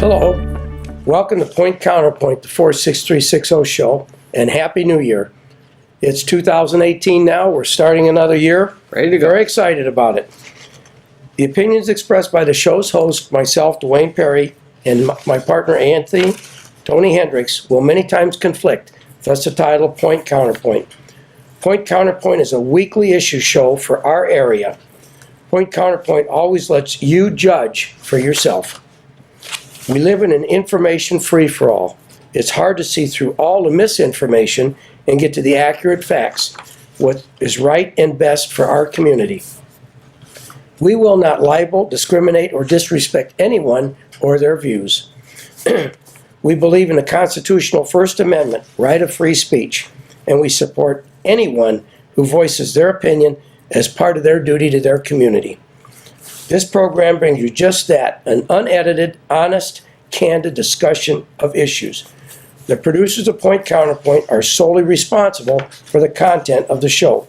Hello, welcome to Point Counterpoint, the 46360 show, and Happy New Year. It's 2018 now, we're starting another year. Ready to go. Very excited about it. The opinions expressed by the show's host, myself, Dwayne Perry, and my partner Anthony, Tony Hendricks, will many times conflict, thus the title Point Counterpoint. Point Counterpoint is a weekly issue show for our area. Point Counterpoint always lets you judge for yourself. We live in an information free-for-all. It's hard to see through all the misinformation and get to the accurate facts, what is right and best for our community. We will not libel, discriminate, or disrespect anyone or their views. We believe in the constitutional First Amendment, right of free speech, and we support anyone who voices their opinion as part of their duty to their community. This program brings you just that, an unedited, honest, candid discussion of issues. The producers of Point Counterpoint are solely responsible for the content of the show.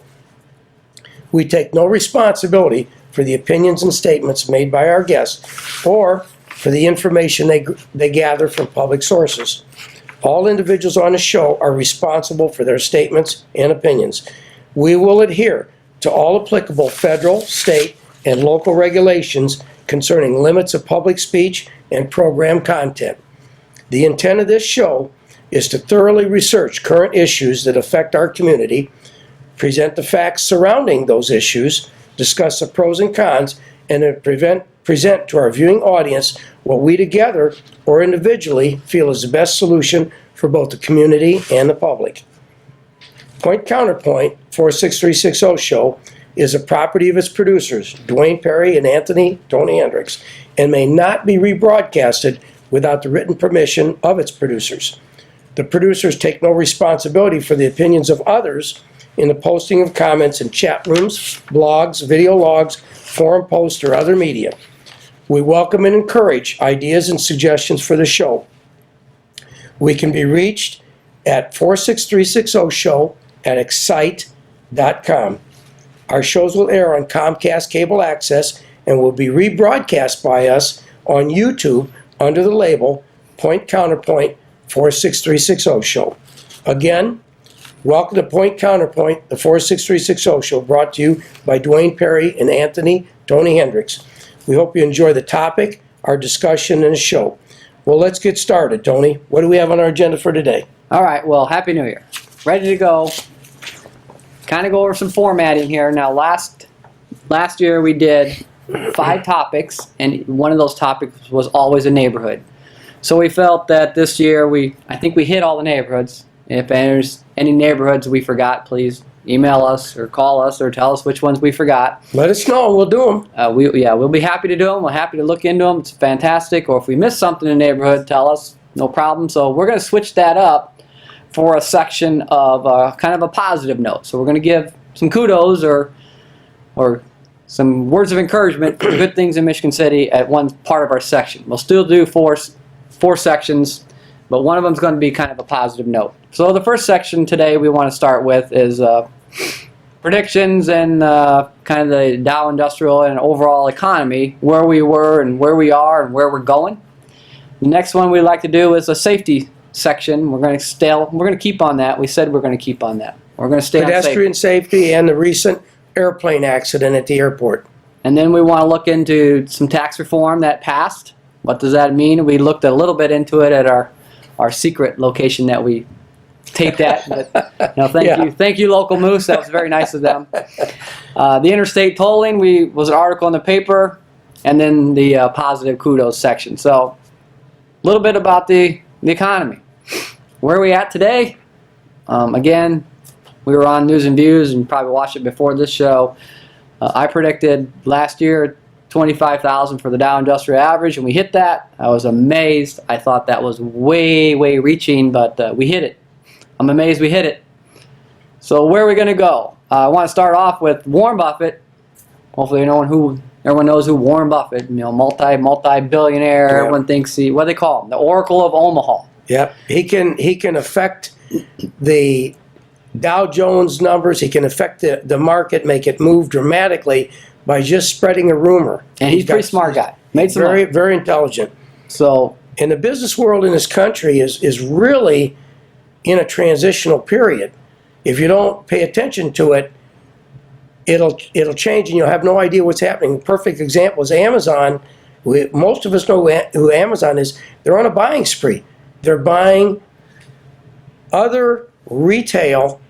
We take no responsibility for the opinions and statements made by our guests or for the information they gather from public sources. All individuals on the show are responsible for their statements and opinions. We will adhere to all applicable federal, state, and local regulations concerning limits of public speech and program content. The intent of this show is to thoroughly research current issues that affect our community, present the facts surrounding those issues, discuss the pros and cons, and then present to our viewing audience what we together or individually feel is the best solution for both the community and the public. Point Counterpoint 46360 show is a property of its producers, Dwayne Perry and Anthony Tony Hendricks, and may not be rebroadcasted without the written permission of its producers. The producers take no responsibility for the opinions of others in the posting of comments in chat rooms, blogs, video logs, forum posts, or other media. We welcome and encourage ideas and suggestions for the show. We can be reached at 46360show@excite.com. Our shows will air on Comcast Cable Access and will be rebroadcast by us on YouTube under the label Point Counterpoint 46360 show. Again, welcome to Point Counterpoint, the 46360 show, brought to you by Dwayne Perry and Anthony Tony Hendricks. We hope you enjoy the topic, our discussion, and the show. Well, let's get started, Tony. What do we have on our agenda for today? All right, well, Happy New Year. Ready to go. Kind of go over some formatting here. Now, last year we did 5 topics, and one of those topics was always a neighborhood. So we felt that this year I think we hit all the neighborhoods. If there's any neighborhoods we forgot, please email us or call us or tell us which ones we forgot. Let us know. We'll do them. We'll be happy to do them. We're happy to look into them. It's fantastic. Or if we missed something in the neighborhood, tell us. No problem. So we're going to switch that up for a section of kind of a positive note. So we're going to give some kudos or some words of encouragement for good things in Michigan City at one part of our section. We'll still do four sections, but one of them is going to be kind of a positive note. So the first section today we want to start with is predictions and kind of the Dow Industrial and overall economy, where we were and where we are and where we're going. The next one we'd like to do is a safety section. We're going to keep on that. We said we're going to keep on that. We're going to stay on pedestrian safety and the recent airplane accident at the airport. And then we want to look into some tax reform that passed. What does that mean? We looked a little bit into it at our secret location that we taped at. But, thank you, local Moose. That was very nice of them. The interstate tolling was an article in the paper, and then the positive kudos section. So a little bit about the economy. Where are we at today? Again, we were on News and Views and probably watched it before this show. I predicted last year 25,000 for the Dow Industrial Average, and we hit that. I was amazed. I thought that was way reaching, but we hit it. I'm amazed we hit it. So where are we going to go? I want to start off with Warren Buffett. Hopefully everyone knows who Warren Buffett, multi-billionaire. Yeah. Everyone thinks what do they call him? The Oracle of Omaha. Yep, he can affect the Dow Jones numbers. He can affect the market, make it move dramatically by just spreading a rumor. And he's a pretty smart guy. Made some very, money. very intelligent. So And the business world in this country is really in a transitional period. If you don't pay attention to it, it'll change and you'll have no idea what's happening. Perfect example is Amazon. Most of us know who Amazon is. They're on a buying spree. They're buying other retail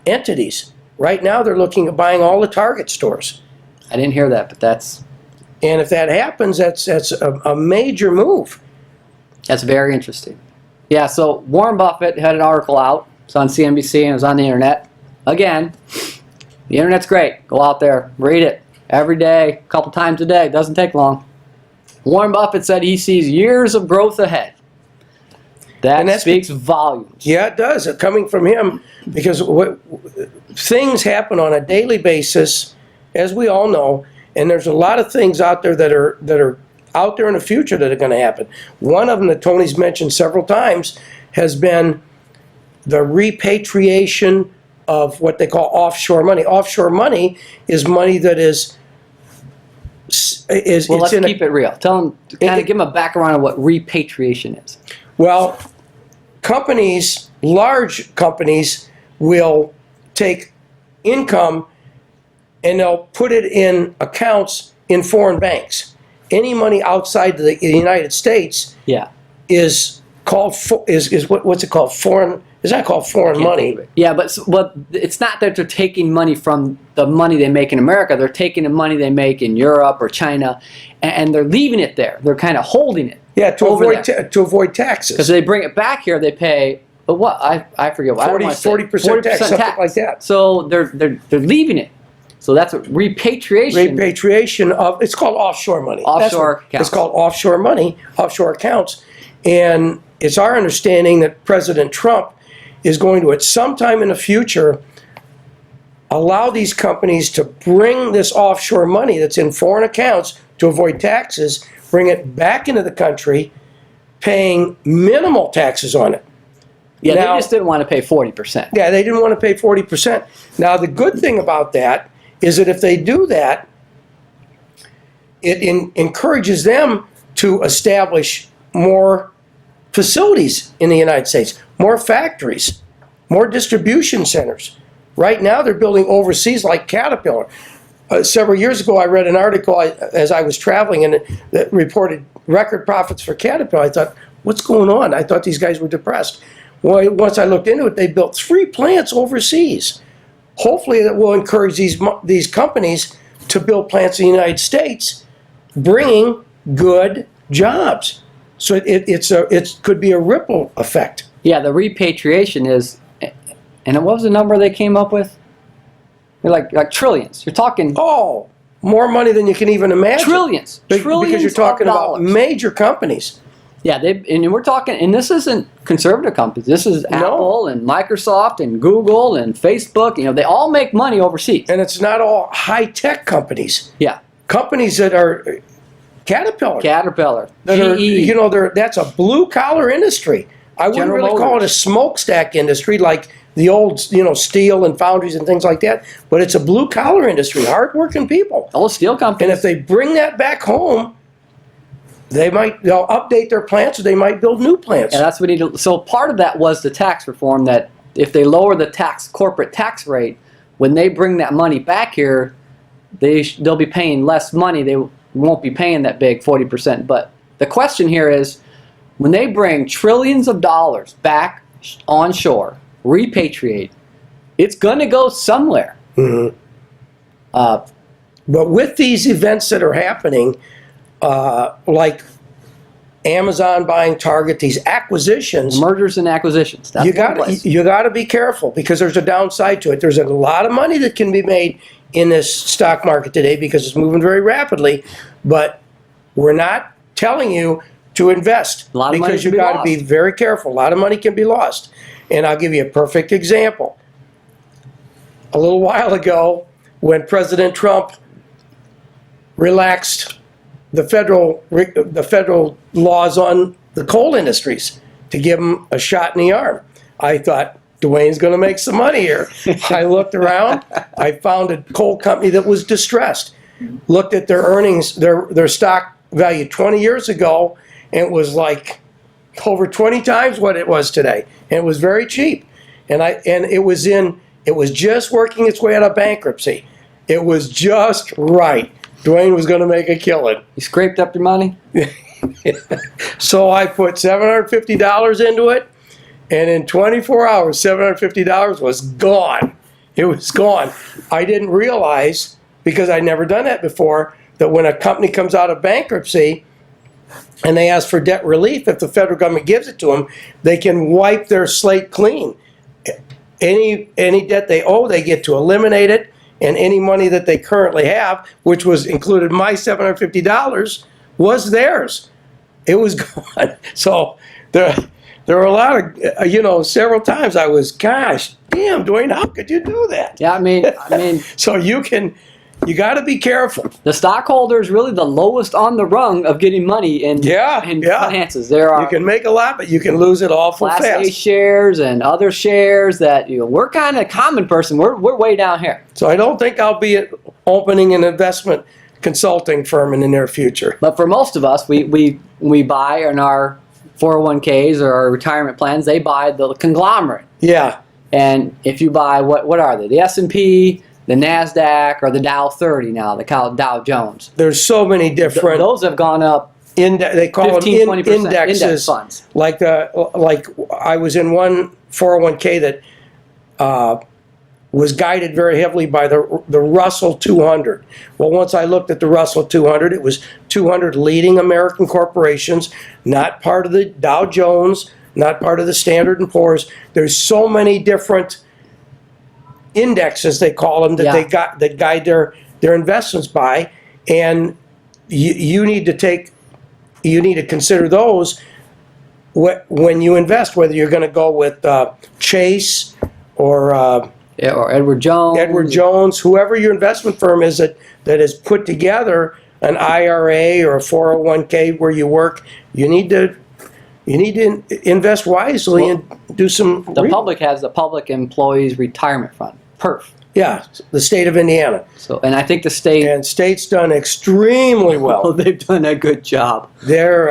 entities. Right now they're looking at buying all the Target stores. I didn't hear that, but that's And if that happens, that's a major move. very interesting. Yeah, so Warren Buffett had an article out. It's on CNBC and it was on the internet. Again, the internet's great. Go out there, read it every day, a couple times a day. It doesn't take long. Warren Buffett said he sees years of growth ahead. That speaks volumes. Yeah, it does. It's coming from him because things happen on a daily basis, as we all know, and there's a lot of things out there that are out there in the future that are going to happen. One of them that Tony's mentioned several times has been the repatriation of what they call offshore money. Offshore money is money that is Well, let's keep it real. Tell them, give them a background on what repatriation is. Well, large companies will take income and they'll put it in accounts in foreign banks. Any money outside the United States is called what's it called? Foreign. Is that called foreign money? Yeah, but it's not that they're taking money from the money they make in America. They're taking the money they make in Europe or China, and they're leaving it there. They're kind of holding it. Yeah, to avoid taxes. Because they bring it back here, they pay. But what I forget. 40% tax, something like that. So they're leaving it. So that's what repatriation. Repatriation of it's called offshore money. Offshore accounts. It's called offshore money, offshore accounts, and it's our understanding that President Trump is going to, at some time in the future, allow these companies to bring this offshore money that's in foreign accounts to avoid taxes, bring it back into the country, paying minimal taxes on it. Yeah, they just didn't want to pay 40%. Yeah, they didn't want to pay 40%. Now, the good thing about that is that if they do that, it encourages them to establish more facilities in the United States, more factories, more distribution centers. Right now they're building overseas like Caterpillar. Several years ago I read an article as I was traveling and that reported record profits for Caterpillar. I thought, what's going on? I thought these guys were depressed. Well, once I looked into it, they built 3 plants overseas. Hopefully that will encourage these companies to build plants in the United States, bringing good jobs. So it could be a ripple effect. Yeah, the repatriation is, and what was the number they came up with? They're like trillions. You're talking more money than you can even imagine. Trillions Because you're talking about major companies. Yeah, and we're talking, and this isn't conservative companies. This is Apple and Microsoft and Google and Facebook. You know, they all make money overseas. And it's not all high-tech companies. Yeah. Companies that are Caterpillar, GE. That's a blue-collar industry. I wouldn't General really call it a smokestack industry like the old, steel and foundries and things like that. But it's a blue-collar industry, hard-working people. Old steel companies. And if they bring that back home, they'll update their plants or they might build new plants. Yeah, that's what we need to. So part of that was the tax reform, that if they lower the corporate tax rate, when they bring that money back here, they'll be paying less money. They won't be paying that big 40%. But the question here is, when they bring trillions of dollars back onshore, repatriate, it's going to go somewhere. Mm-hmm. But with these events that are happening, like Amazon buying Target, these acquisitions, mergers and acquisitions. That's you got to be careful because there's a downside to it. There's a lot of money that can be made in this stock market today because it's moving very rapidly. But we're not telling you to invest because you got to be very careful. A lot of money can be lost, and I'll give you a perfect example. A little while ago, when President Trump relaxed the federal laws on the coal industries to give them a shot in the arm, I thought, Dwayne's going to make some money here. I looked around. I found a coal company that was distressed. Looked at their earnings, their stock value 20 years ago, and it was like over 20 times what it was today. And it was very cheap. And it was just working its way out of bankruptcy. It was just right. Dwayne was going to make a killing. You scraped up your money? So I put $750 into it, and in 24 hours, $750 was gone. It was gone. I didn't realize, because I'd never done that before, that when a company comes out of bankruptcy and they ask for debt relief, if the federal government gives it to them, they can wipe their slate clean. Any debt they owe, they get to eliminate it, and any money that they currently have, which was included my $750, was theirs. It was gone. So there were a lot of, several times I was, gosh, damn, Dwayne, how could you do that? Yeah, I mean, So you got to be careful. the stockholder is really the lowest on the rung of getting money in finances. There You are can make a lot, but you can lose it awful Class A fast. shares and other shares that we're kind of common person. We're way down here. So I don't think I'll be opening an investment consulting firm in the near future. But for most of us, we buy in our 401ks or our retirement plans. They buy the conglomerate. Yeah. And if you buy what are they? The S&P, the NASDAQ, or the Dow 30 now, they call it Dow Jones. There's so many different. Those have gone up. They call 15, them 20% indexes. index funds. Like I was in one 401k that was guided very heavily by the Russell 200. Well, once I looked at the Russell 200, it was 200 leading American corporations, not part of the Dow Jones, not part of the Standard & Poor's. There's so many different indexes, they call them, that guide their investments by, and you need to consider those when you invest, whether you're going to go with Chase or Edward Jones. Whoever your investment firm is that has put together an IRA or a 401k where you work. You need to invest wisely and do some. The public has the Public Employees Retirement Fund, PERF. Yeah, the state of Indiana. So, and I think the state And state's done extremely well. they've done a good job. They're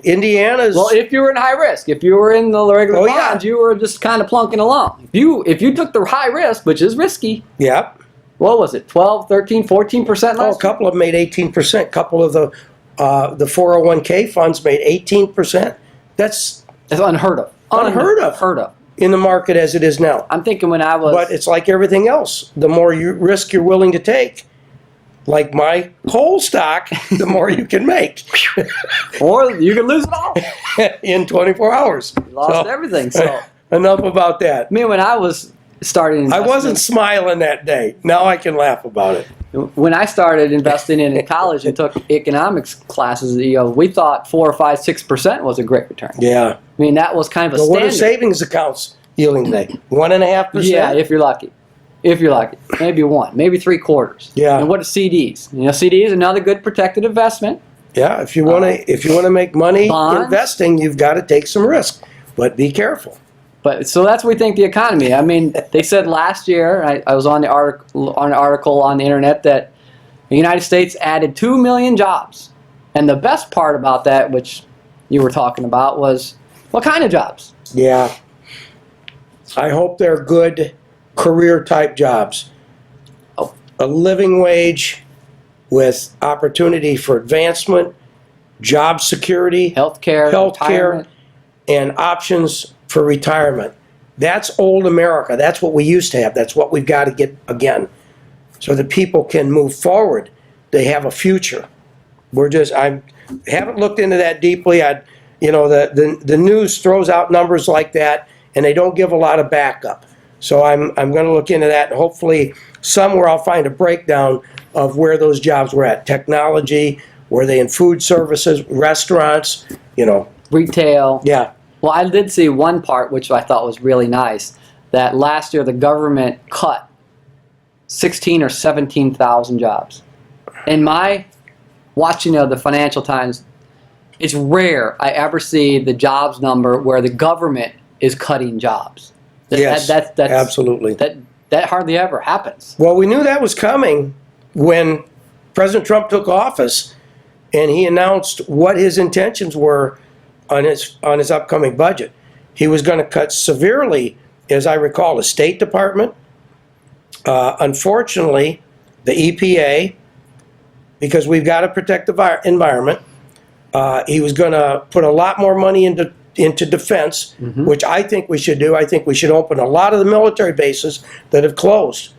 Indiana's. Well, if you were in high risk, if you were in the regular bonds, you were just kind of plunking along. If you took the high risk, which is risky, Yep. what was it, 12, 13, 14% last A couple of them made 18%. A couple of the 401k funds made 18%. That's It's unheard of. Unheard of. Unheard of. in the market as it is now. I'm thinking when I was... But it's like everything else. The more risk you're willing to take, like my coal stock, the more you can make. Or you can lose it all. In 24 hours. You lost everything. So enough about that. I mean, when I was starting I wasn't smiling that day. Now I can laugh about it. When I started investing in college and took economics classes, we thought 4 or 5, 6% was a great return. Yeah. I mean, that was kind of a So what standard. are savings accounts yielding today? 1.5%? Yeah, if you're lucky. If you're lucky. Maybe 1, maybe 3/4. Yeah. And what are CDs? CDs another good protected investment. Yeah, if you want to make money bonds. investing, you've got to take some risk, but be careful. But so that's what we think the economy. I mean, they said last year, I was on an article on the internet that the United States added 2 million jobs. And the best part about that, which you were talking about, was what kind of jobs? Yeah. I hope they're good career type jobs. Oh. A living wage with opportunity for advancement, job security, Healthcare, retirement. and options for retirement. That's old America. That's what we used to have. That's what we've got to get again, so that people can move forward. They have a future. I haven't looked into that deeply. The news throws out numbers like that, and they don't give a lot of backup. So I'm going to look into that, and hopefully somewhere I'll find a breakdown of where those jobs were at. Technology, were they in food services, restaurants, Retail. Yeah. Well, I did see one part which I thought was really nice, that last year the government cut 16 or 17,000 jobs. In my watching of the Financial Times, it's rare I ever see the jobs number where the government is cutting jobs. Yes, That's absolutely. That hardly ever happens. Well, we knew that was coming when President Trump took office, and he announced what his intentions were on his upcoming budget. He was going to cut severely, as I recall, the State Department. Unfortunately, the EPA, because we've got to protect the environment. He was going to put a lot more money into defense, which I think we should do. I think we should open a lot of the military bases that have closed.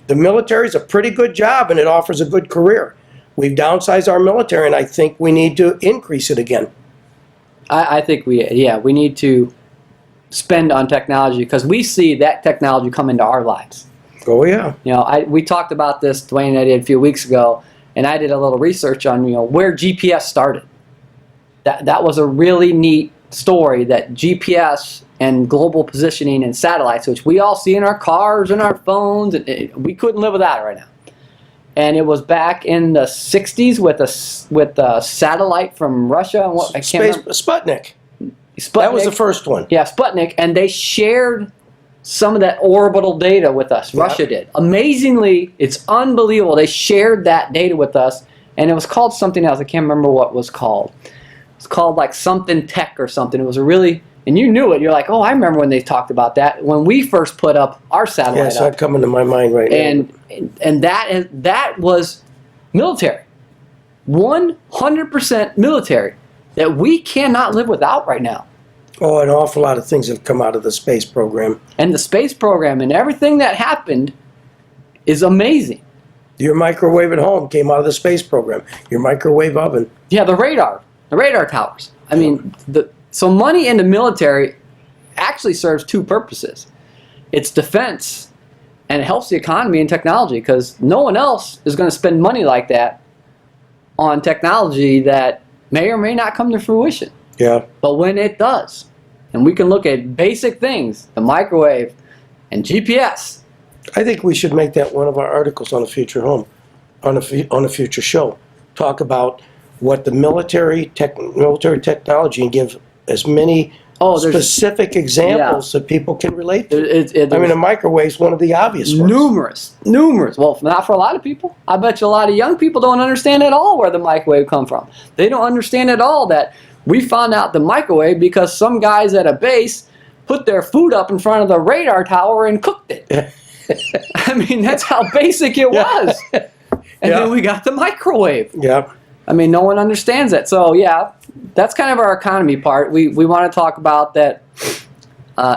The military is a pretty good job, and it offers a good career. We've downsized our military, and I think we need to increase it again. I think we need to spend on technology because we see that technology come into our lives. Oh, yeah. You know, we talked about this, Dwayne and I did a few weeks ago, and I did a little research on, where GPS started. That was a really neat story, that GPS and global positioning and satellites, which we all see in our cars and our phones, we couldn't live without it right now. And it was back in the 60s with a satellite from Russia. And I can't remember. Sputnik. Sputnik. That was the first one. Yeah, Sputnik. And they shared some of that orbital data with us. Yep. Russia did. Amazingly, it's unbelievable. They shared that data with us, and it was called something else. I can't remember what it was called. It's called like something tech or something. It was a really, and you knew it. You're like, oh, I remember when they talked about that when we first put up our satellite. Yeah, it's not coming to my mind right now. And that was military, 100% military that we cannot live without right now. Oh, an awful lot of things have come out of the space program. And the space program and everything that happened is amazing. Your microwave at home came out of the space program. Your microwave oven. Yeah, the radar towers. I mean, so money in the military actually serves two purposes. It's defense, and it helps the economy and technology because no one else is going to spend money like that on technology that may or may not come to fruition. Yeah. But when it does, and we can look at basic things, the microwave and GPS. I think we should make that one of our articles on a future home, on a future show. Talk about what the military technology, and give as many specific examples that people can relate to. I mean, a microwave's one of the obvious ones. Numerous. Well, not for a lot of people. I bet you a lot of young people don't understand at all where the microwave come from. They don't understand at all that we found out the microwave because some guys at a base put their food up in front of the radar tower and cooked it. I mean, that's how basic it was. And then we got the microwave. Yeah. I mean, no one understands that. So, yeah, that's kind of our economy part. We want to talk about that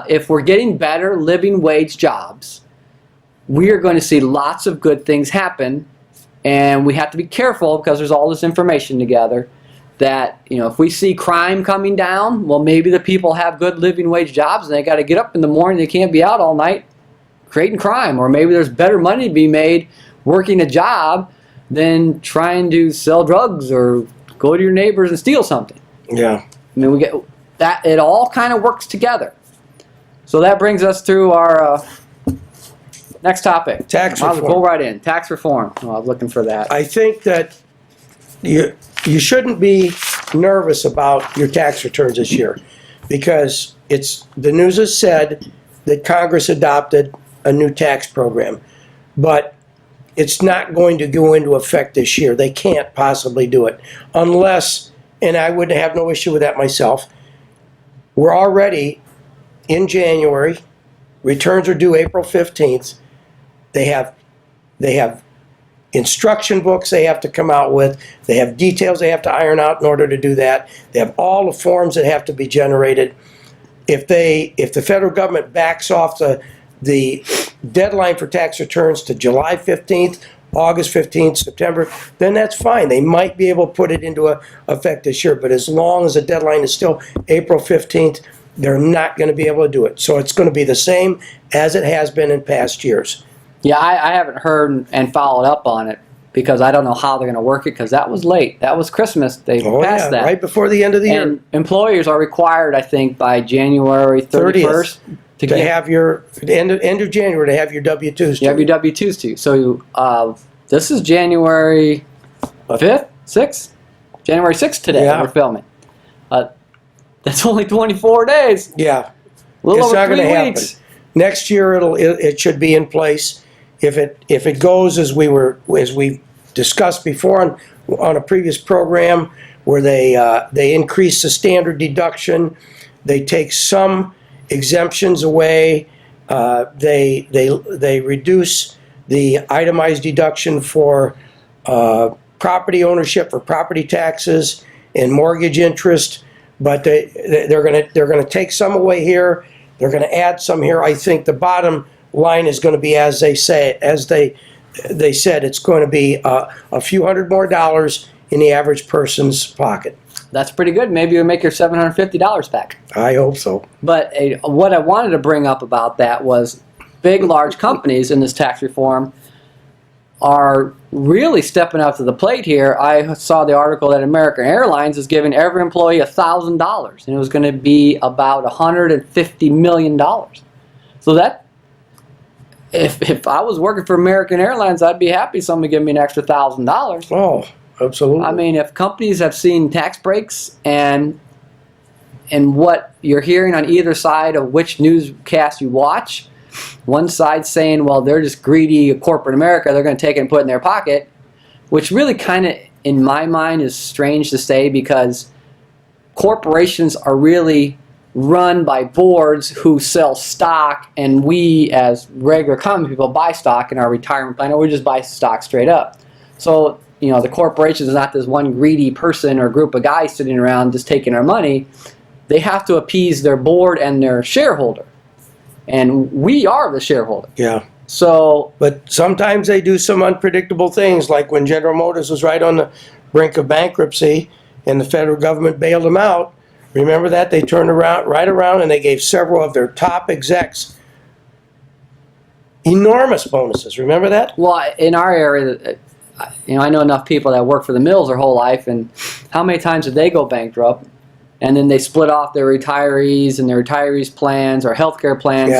if we're getting better living wage jobs, we are going to see lots of good things happen. And we have to be careful because there's all this information together that, if we see crime coming down, well, maybe the people have good living wage jobs and they got to get up in the morning. They can't be out all night creating crime. Or maybe there's better money to be made working a job than trying to sell drugs or go to your neighbors and steal something. Yeah. I mean, we get that. It all kind of works together. So that brings us to our next topic. Tax reform. I'll go right in. Tax reform. Oh, I was looking for that. I think that you shouldn't be nervous about your tax returns this year because the news has said that Congress adopted a new tax program, but it's not going to go into effect this year. They can't possibly do it unless, and I would have no issue with that myself, we're already in January. Returns are due April 15th. They have instruction books they have to come out with. They have details they have to iron out in order to do that. They have all the forms that have to be generated. If the federal government backs off the deadline for tax returns to July 15th, August 15th, September, then that's fine. They might be able to put it into effect this year, but as long as the deadline is still April 15th, they're not going to be able to do it. So it's going to be the same as it has been in past years. Yeah, I haven't heard and followed up on it because I don't know how they're going to work it because that was late. That was Christmas. They passed that. Right before the end of the year. And employers are required, I think, by January 31st. To have your end of January to have your W-2s. You have your W-2s too. So this is January 5th, 6th? January 6th today we're filming. That's only 24 days. Yeah. A little over 3 weeks. Next year it should be in place. If it goes as we discussed before, and on a previous program where they increase the standard deduction. They take some exemptions away. They reduce the itemized deduction for property ownership, for property taxes and mortgage interest. But they're gonna take some away here. They're gonna add some here. I think the bottom line is going to be as they say, as they said, it's going to be a few $100 more in the average person's pocket. That's pretty good. Maybe you'll make your $750 back. I hope so. But what I wanted to bring up about that was big, large companies in this tax reform are really stepping up to the plate here. I saw the article that American Airlines is giving every employee $1,000, and it was going to be about $150 million. So that, if I was working for American Airlines, I'd be happy somebody give me an extra $1,000. Oh, absolutely. I mean, if companies have seen tax breaks and what you're hearing on either side of which newscast you watch, one side saying, well, they're just greedy corporate America, they're going to take it and put it in their pocket, which really kind of, in my mind, is strange to say, because corporations are really run by boards who sell stock, and we as regular common people buy stock in our retirement plan, or we just buy stock straight up. So, you know, the corporation is not this one greedy person or group of guys sitting around just taking our money. They have to appease their board and their shareholder. And we are the shareholder. Yeah. So, but sometimes they do some unpredictable things, like when General Motors was right on the brink of bankruptcy and the federal government bailed them out. Remember that? They turned right around and they gave several of their top execs enormous bonuses. Remember that? Well, in our area, you know, I know enough people that work for the mills their whole life, and how many times did they go bankrupt? And then they split off their retirees and their retirees' plans or healthcare plans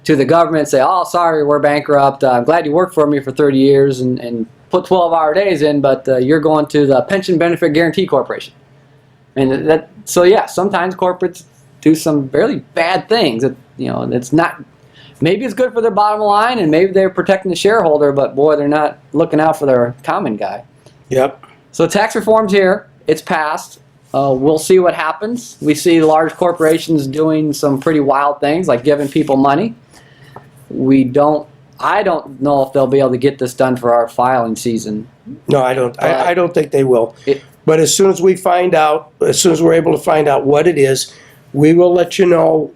to the government and say, oh, sorry, we're bankrupt. I'm glad you worked for me for 30 years and put 12-hour days in, but you're going to the Pension Benefit Guaranty Corporation. And that, so yeah, sometimes corporates do some fairly bad things. That, you know, it's not, maybe it's good for their bottom line and maybe they're protecting the shareholder, but boy, they're not looking out for their common guy. Yep. So tax reform's here. It's passed. We'll see what happens. We see large corporations doing some pretty wild things, like giving people money. I don't know if they'll be able to get this done for our filing season. No, I don't. I don't think they will. But as soon as we find out, as soon as we're able to find out what it is, we will let you know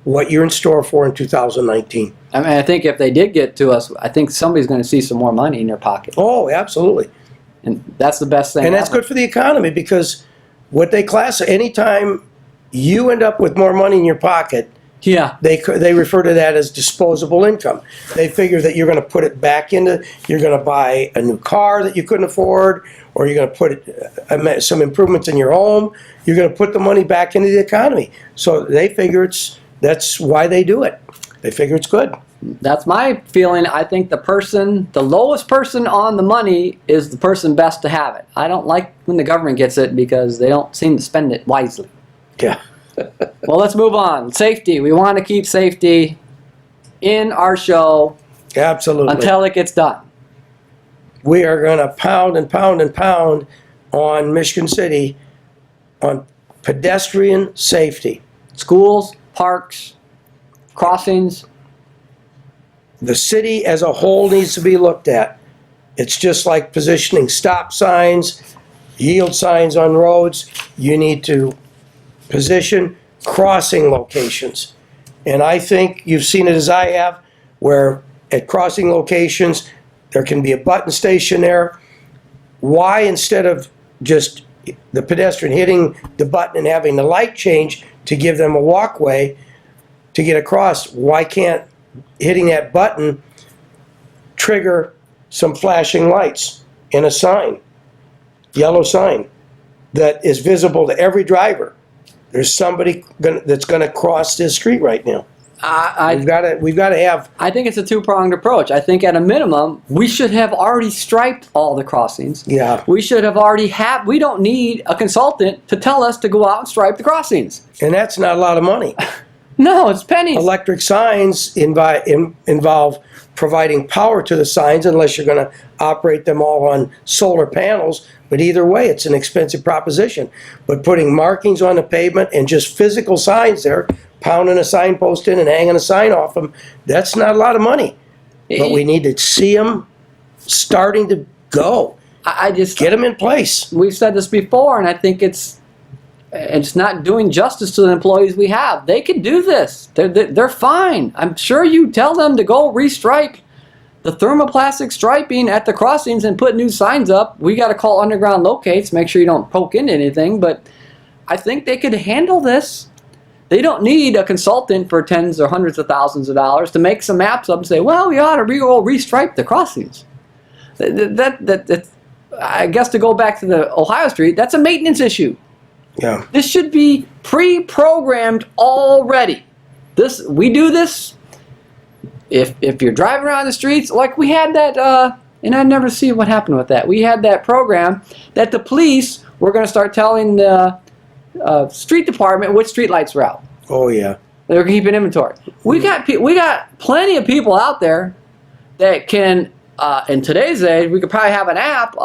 what you're in store for in 2019. I mean, I think if they did get to us, I think somebody's going to see some more money in their pocket. Oh, absolutely. And that's the best thing. And that's good for the economy, because what they anytime you end up with more money in your pocket, yeah, they refer to that as disposable income. They figure that you're going to put it back into, you're going to buy a new car that you couldn't afford, or you're going to put some improvements in your home. You're going to put the money back into the economy. So they figure that's why they do it. They figure it's good. That's my feeling. I think the lowest person on the money is the person best to have it. I don't like when the government gets it because they don't seem to spend it wisely. Yeah. Well, let's move on. Safety. We want to keep safety in our show. Absolutely. Until it gets done. We are going to pound and pound and pound on Michigan City on pedestrian safety. Schools, parks, crossings. The city as a whole needs to be looked at. It's just like positioning stop signs, yield signs on roads. You need to position crossing locations. And I think you've seen it as I have, where at crossing locations, there can be a button station there. Why, instead of just the pedestrian hitting the button and having the light change to give them a walkway to get across, why can't hitting that button trigger some flashing lights and a sign, yellow sign, that is visible to every driver? There's somebody that's going to cross this street right now. We've got to have. I think it's a two-pronged approach. I think at a minimum, we should have already striped all the crossings. Yeah. We should have already we don't need a consultant to tell us to go out and stripe the crossings. And that's not a lot of money. No, it's pennies. Electric signs involve providing power to the signs unless you're going to operate them all on solar panels. But either way, it's an expensive proposition. But putting markings on the pavement and just physical signs there, pounding a signpost in and hanging a sign off them, that's not a lot of money. But we need to see them starting to go. I just get them in place. We've said this before, and I think it's not doing justice to the employees we have. They can do this. They're fine. I'm sure you tell them to go restripe the thermoplastic striping at the crossings and put new signs up. We got to call underground locates, make sure you don't poke into anything, but I think they could handle this. They don't need a consultant for tens or hundreds of thousands of dollars to make some maps up and say, well, we ought to restripe the crossings. I guess to go back to the Ohio Street, that's a maintenance issue. Yeah. This should be pre-programmed already. We do this. If you're driving around the streets, like we had that, and I never see what happened with that. We had that program that the police were going to start telling the street department which street lights were out. Oh yeah. They're keeping inventory. We got plenty of people out there that can. In today's age, we could probably have an app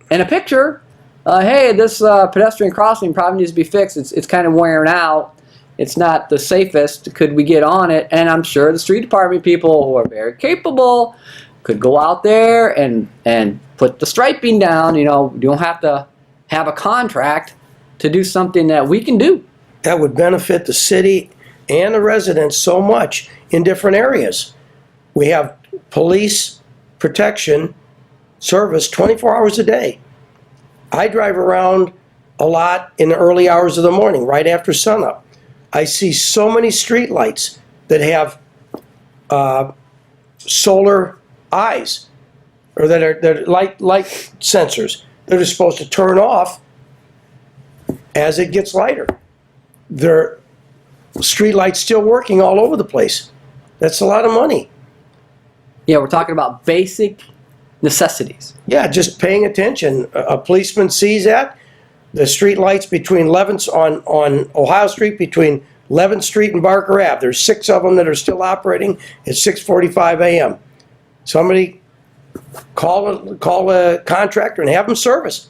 and a picture. Hey, this pedestrian crossing probably needs to be fixed. It's kind of wearing out. It's not the safest. Could we get on it? And I'm sure the street department people who are very capable could go out there and put the striping down. You know, you don't have to have a contract to do something that we can do. That would benefit the city and the residents so much in different areas. We have police protection service 24 hours a day. I drive around a lot in the early hours of the morning, right after sunup. I see so many street lights that have solar eyes, or that are light sensors that are supposed to turn off as it gets lighter. There are street lights still working all over the place. That's a lot of money. Yeah, we're talking about basic necessities. Yeah, just paying attention. A policeman sees that. The street lights between 11th on Ohio Street, between 11th Street and Barker Ave. There's 6 of them that are still operating at 6:45 a.m. Somebody call a contractor and have them serviced.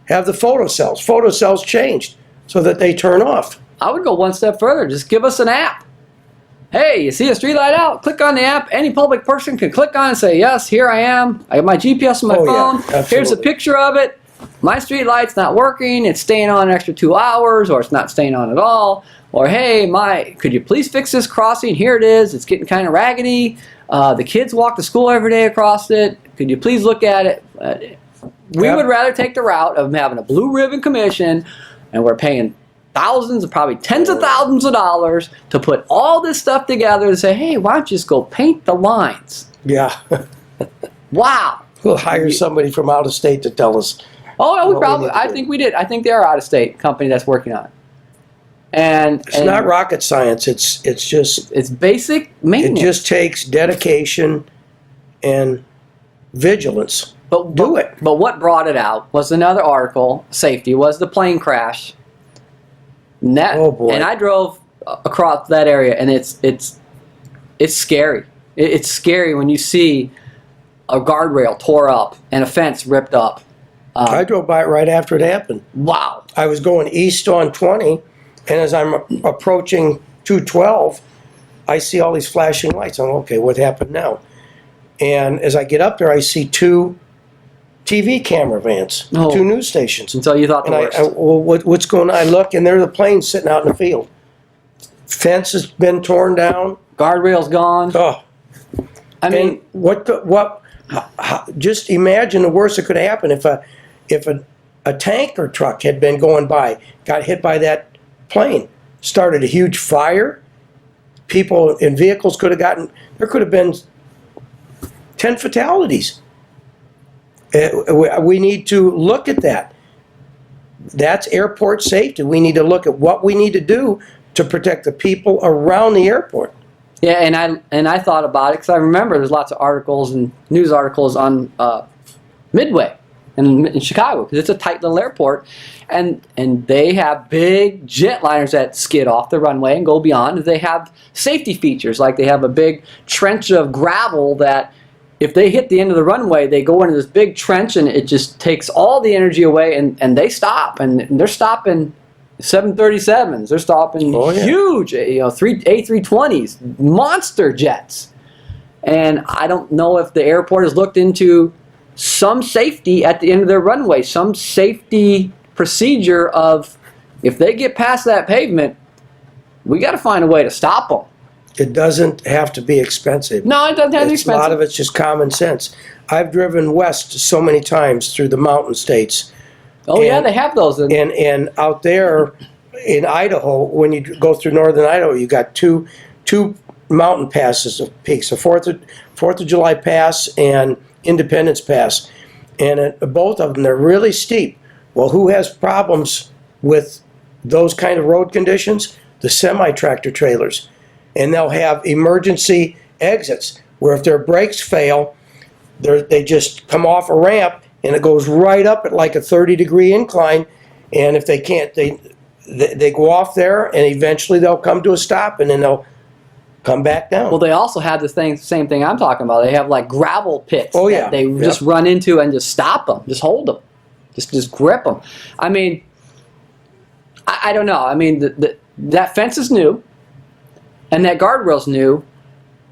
Have the photo cells changed so that they turn off. I would go one step further. Just give us an app. Hey, you see a street light out? Click on the app. Any public person can click on it and say, yes, here I am. I have my GPS on my phone. Yeah, here's a picture of it. My street light's not working. It's staying on an extra 2 hours, or it's not staying on at all. Or, hey, could you please fix this crossing? Here it is. It's getting kind of raggedy. The kids walk to school every day across it. Could you please look at it? We would rather take the route of having a blue ribbon commission, and we're paying thousands, probably tens of thousands of dollars to put all this stuff together and say, hey, why don't you just go paint the lines? Yeah. Wow. We'll hire somebody from out of state to tell us. Oh, I think we did. I think they're out of state company that's working on it. And it's not rocket science. It's basic maintenance. It just takes dedication and vigilance. But do it. But what brought it out was another article. Safety was the plane crash. Oh boy! And I drove across that area, and it's scary. It's scary when you see a guardrail tore up and a fence ripped up. I drove by it right after it happened. Wow! I was going east on 20, and as I'm approaching 212, I see all these flashing lights. I'm okay. What happened now? And as I get up there, I see 2 TV camera vans, 2 news stations. Until you thought the worst. Well, what's going on? I look, and there are the planes sitting out in the field. Fence has been torn down. Guardrail's gone. Oh, I mean, just imagine the worst that could happen if a tanker truck had been going by, got hit by that plane, started a huge fire. People in vehicles could have gotten. There could have been 10 fatalities. We need to look at that. That's airport safety. We need to look at what we need to do to protect the people around the airport. Yeah, and I thought about it because I remember there's lots of articles and news articles on Midway. in Chicago because it's a tight little airport, and they have big jetliners that skid off the runway and go beyond. They have safety features, like they have a big trench of gravel that if they hit the end of the runway, they go into this big trench and it just takes all the energy away, and they stop, and they're stopping 737s, they're stopping huge, A320s, monster jets. And I don't know if the airport has looked into some safety at the end of their runway, some safety procedure of if they get past that pavement, we got to find a way to stop them. It doesn't have to be expensive. No, it doesn't have to be expensive. A lot of it's just common sense. I've driven west so many times through the mountain states. Oh, yeah, they have those. And out there in Idaho, when you go through northern Idaho, you got two mountain passes of peaks, the 4th of July Pass and Independence Pass. And both of them, they're really steep. Well, who has problems with those kind of road conditions? The semi-tractor trailers. And they'll have emergency exits where if their brakes fail, they just come off a ramp and it goes right up at like a 30-degree incline. And if they can't, they go off there and eventually they'll come to a stop and then they'll come back down. Well, they also have the same thing I'm talking about. They have like gravel pits that they just run into and just stop them, just hold them, just grip them. I mean, I don't know. I mean, that fence is new. And that guardrail's new,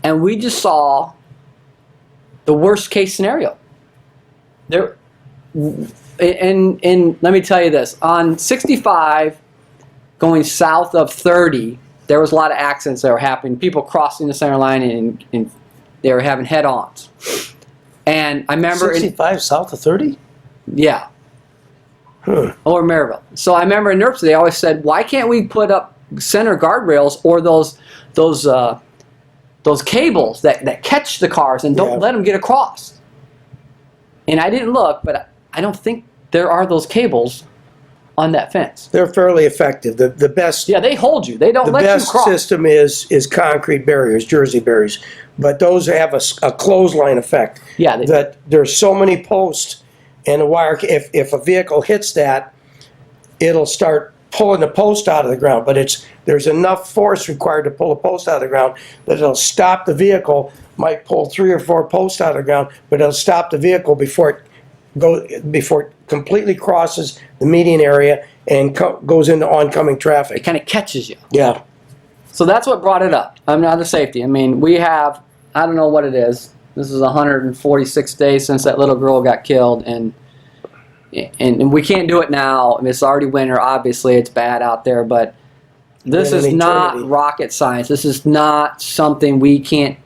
and we just saw the worst case scenario. And let me tell you this: on 65, going south of 30, there was a lot of accidents that were happening. People crossing the center line, and they were having head-ons. And I remember 65 south of 30. Yeah. Or Maryville. So I remember in NERPS they always said, "Why can't we put up center guardrails or those cables that catch the cars and don't let them get across?" And I didn't look, but I don't think there are those cables on that fence. They're fairly effective. The best. Yeah, they hold you. They don't let you cross. The best system is concrete barriers, Jersey barriers, but those have a clothesline effect. Yeah. That there's so many posts, and the wire. If a vehicle hits that, it'll start pulling the post out of the ground, but there's enough force required to pull a post out of the ground that it'll stop the vehicle. Might pull 3 or 4 posts out of the ground, but it'll stop the vehicle before it completely crosses the median area and goes into oncoming traffic. It kind of catches you. Yeah. So that's what brought it up. I mean, on the safety. I mean, we have, I don't know what it is. This is 146 days since that little girl got killed, and we can't do it now. I mean, it's already winter. Obviously, it's bad out there, but this is not rocket science. This is not something we can't.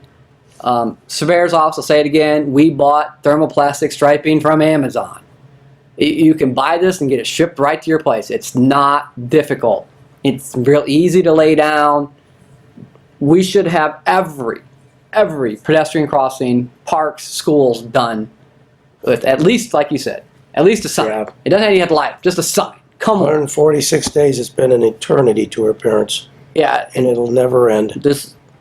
Surveyor's office, I'll say it again, we bought thermoplastic striping from Amazon. You can buy this and get it shipped right to your place. It's not difficult. It's real easy to lay down. We should have every pedestrian crossing, parks, schools done with at least, like you said, at least a sign. Yeah. It doesn't have to light, just a sign. Come on. 146 days, it's been an eternity to our parents. Yeah. And it'll never end.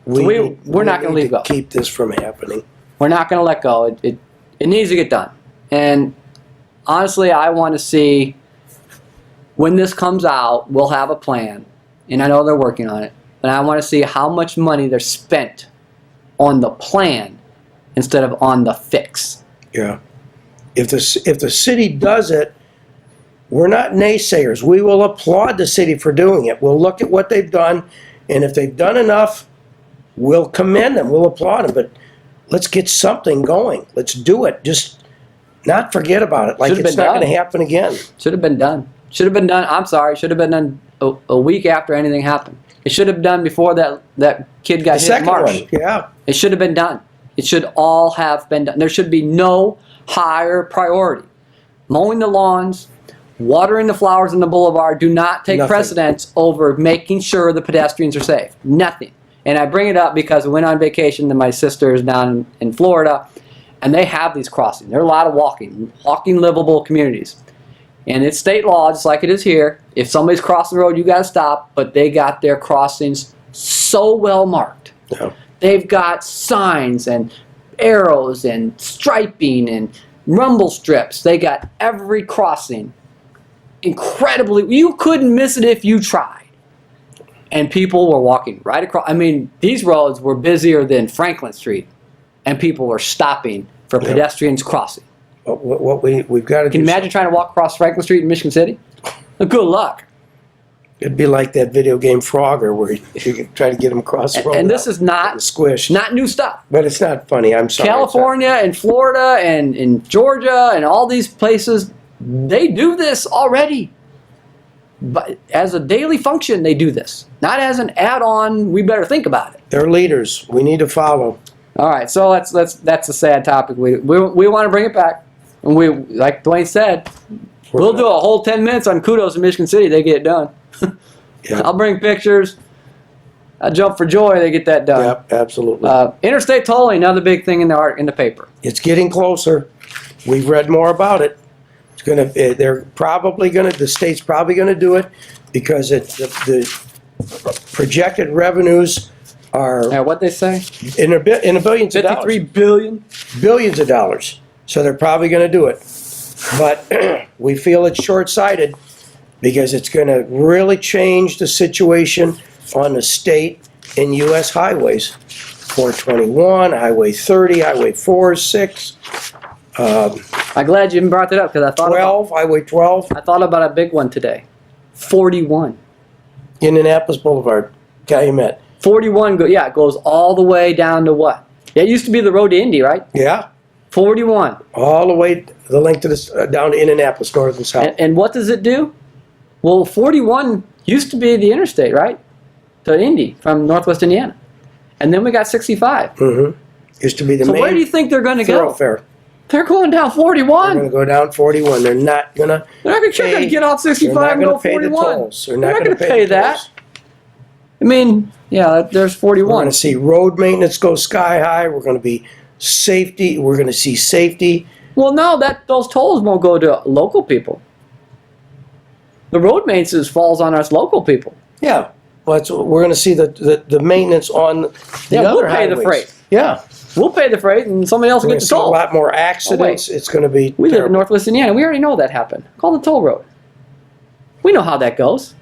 We're not going to leave go. Keep this from happening. We're not going to let go. It needs to get done. And honestly, I want to see when this comes out, we'll have a plan. And I know they're working on it. And I want to see how much money they're spent on the plan instead of on the fix. Yeah. If the city does it, we're not naysayers. We will applaud the city for doing it. We'll look at what they've done, and if they've done enough, we'll commend them. We'll applaud them. But let's get something going. Let's do it. Just not forget about it. Like it's not going to happen again. Should have been done. Should have been done. I'm sorry. Should have been done a week after anything happened. It should have been done before that kid got hit in March. Yeah. It should have been done. It should all have been done. There should be no higher priority. Mowing the lawns, watering the flowers in the boulevard do not take precedence over making sure the pedestrians are safe. Nothing. And I bring it up because I went on vacation to my sisters down in Florida, and they have these crossings. There are a lot of walking livable communities. And it's state law, just like it is here. If somebody's crossing the road, you got to stop, but they got their crossings so well marked. Yeah. They've got signs and arrows and striping and rumble strips. They got every crossing. Incredibly, you couldn't miss it if you tried. And people were walking right across. I mean, these roads were busier than Franklin Street, and people were stopping for pedestrians crossing. What we've got to do. Can you imagine trying to walk across Franklin Street in Michigan City? Good luck. It'd be like that video game Frogger where you can try to get them across the road. And this is not squish. Not new stuff. But it's not funny. I'm sorry. California and Florida and in Georgia and all these places, they do this already. But as a daily function, they do this. Not as an add-on, we better think about it. They're leaders. We need to follow. All right, so that's a sad topic. We want to bring it back. And we, like Dwayne said, we'll do a whole 10 minutes on kudos in Michigan City. They get it done. Yeah. I'll bring pictures. I jump for joy. They get that done. Yep, absolutely. Interstate tolling, another big thing in the paper. It's getting closer. We've read more about it. It's gonna. They're probably gonna. The state's probably gonna do it because the projected revenues are Now, what they say? in a billions of dollars. 53 billion. Billions of dollars. So they're probably going to do it. But we feel it's short-sighted because it's going to really change the situation on the state and U.S. highways. 421, Highway 30, Highway 4, 6, I'm glad you brought that up because I thought 12, Highway 12, I thought about a big one today. 41. Indianapolis Boulevard, Calumet. 41, it goes all the way down to what? It used to be the road to Indy, right? Yeah, 41. all the way the length of this down to Indianapolis, north and south. And what does it do? Well, 41 used to be the interstate, right? To Indy from Northwest Indiana. And then we got 65. Mm-hmm. Used to be the So main where do you think they're going to go? thoroughfare. They're going down They're 41. going to go down 41. They're not going to. They're not going to get off 65 and go 41. They're not going to pay that. tolls. I mean, yeah, there's We're 41. going to see road maintenance go sky high. We're going to be safety. We're going to see safety. Well, no, those tolls won't go to local people. The road maintenance falls on us local people. Yeah, but we're going to see the maintenance on the Yeah, other we'll pay the highways. freight. Yeah, We'll pay the freight, and somebody else we're will going get to the see a toll. lot more accidents. It's going to be We live in terrible. Northwest Indiana. We already know that happened. Call the toll road. We know how that goes.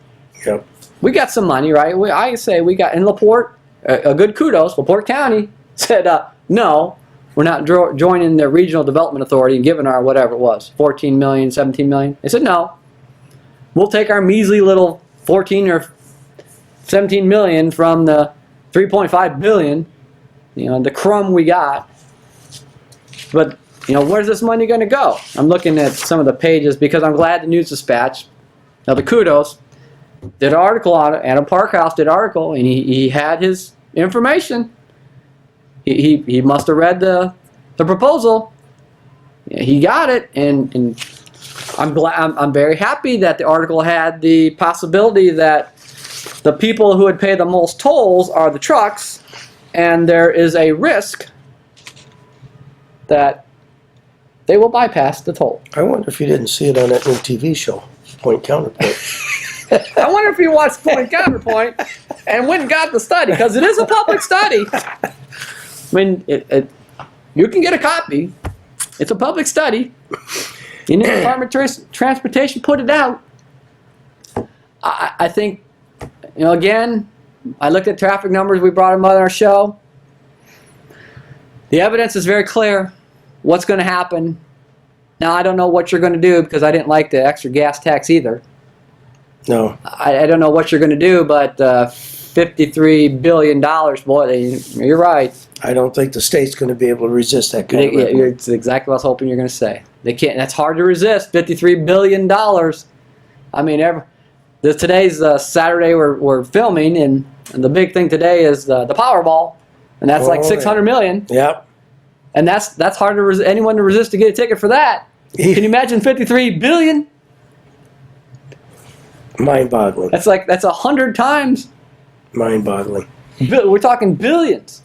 Yep. We got some money, right? I say we got in LaPorte. A good kudos. LaPorte County said, no, we're not joining the Regional Development Authority and giving our whatever it was, 14 million, 17 million. They said no. We'll take our measly little 14 or 17 million from the 3.5 billion, the crumb we got. But, where's this money going to go? I'm looking at some of the pages because I'm glad the News Dispatch, now the kudos, did an article on it. Adam Parkhouse did an article, and he had his information. He must have read the proposal. He got it, and I'm very happy that the article had the possibility that the people who would pay the most tolls are the trucks, and there is a risk that they will bypass the toll. I wonder if you didn't see it on that new TV show, Point Counterpoint. I wonder if you watched Point Counterpoint and went and got the study, because it is a public study. I mean, you can get a copy. It's a public study. The Indiana Department of Transportation put it out. I think, again, I looked at traffic numbers. We brought them on our show. The evidence is very clear. What's going to happen? Now, I don't know what you're going to do because I didn't like the extra gas tax either. No. I don't know what you're going to do, but $53 billion, boy, you're right. I don't think the state's going to be able to resist that kind of revenue. It's exactly what I was hoping you're going to say. They can't. That's hard to resist. $53 billion. I mean, today's Saturday. We're filming, and the big thing today is the Powerball, and that's like $600 million. Yep. And that's hard to anyone to resist to get a ticket for that. Can you imagine $53 billion? Mind-boggling. That's 100 times. Mind-boggling. We're talking billions.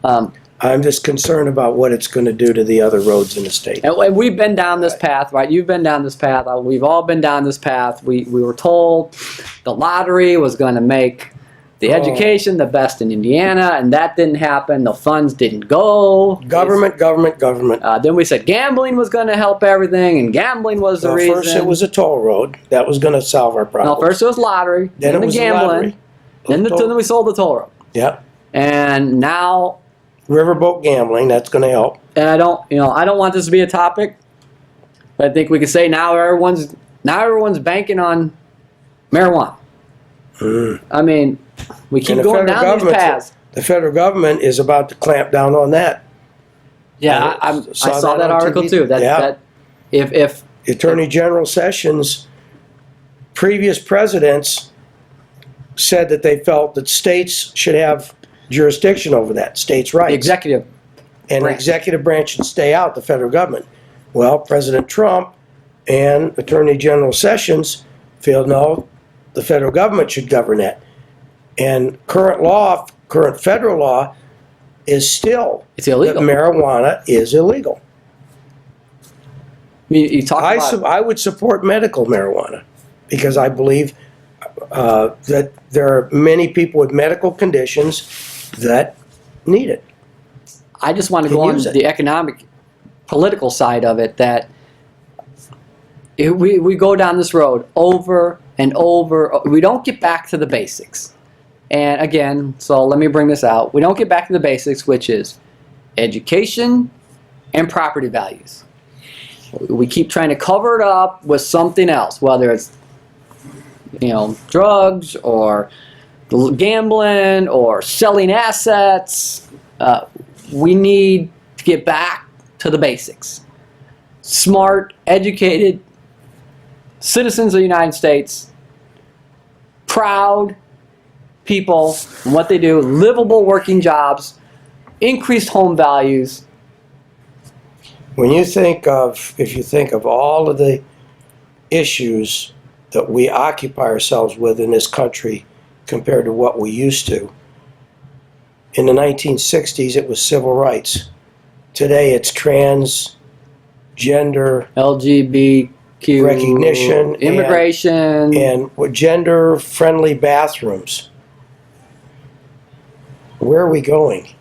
I'm just concerned about what it's going to do to the other roads in the state. And we've been down this path, right? You've been down this path. We've all been down this path. We were told the lottery was going to make the education, the best in Indiana, and that didn't happen. The funds didn't go. Government. Then we said gambling was going to help everything, and gambling was the reason. First it was a toll road. That was going to solve our problem. No, first it was lottery, then it the was gambling, then we sold the toll road. Yeah. And now, Riverboat gambling, that's going to help. and I don't want this to be a topic, but I think we could say now everyone's banking on marijuana. I mean, we keep going down these paths. The federal government is about to clamp down on that. Yeah, I saw that article too. That if Attorney General Sessions, previous presidents said that they felt that states should have jurisdiction over that, states' rights. the executive And the executive branch should stay out, the federal government. Well, President Trump and Attorney General Sessions feel no, the federal government should govern that. And current federal law is still it's illegal. that marijuana is illegal. You talk about I would support medical marijuana because I believe that there are many people with medical conditions that need it. I just want to go on the economic, political side of it, that we go down this road over and over. We don't get back to the basics. And again, so let me bring this out. We don't get back to the basics, which is education and property values. We keep trying to cover it up with something else, whether it's drugs or gambling or selling assets. We need to get back to the basics. Smart, educated citizens of the United States, proud people and what they do, livable working jobs, increased home values. If you think of all of the issues that we occupy ourselves with in this country compared to what we used to, in the 1960s it was civil rights. Today it's transgender, LGBTQ, recognition, immigration, and gender-friendly bathrooms. Where are we going?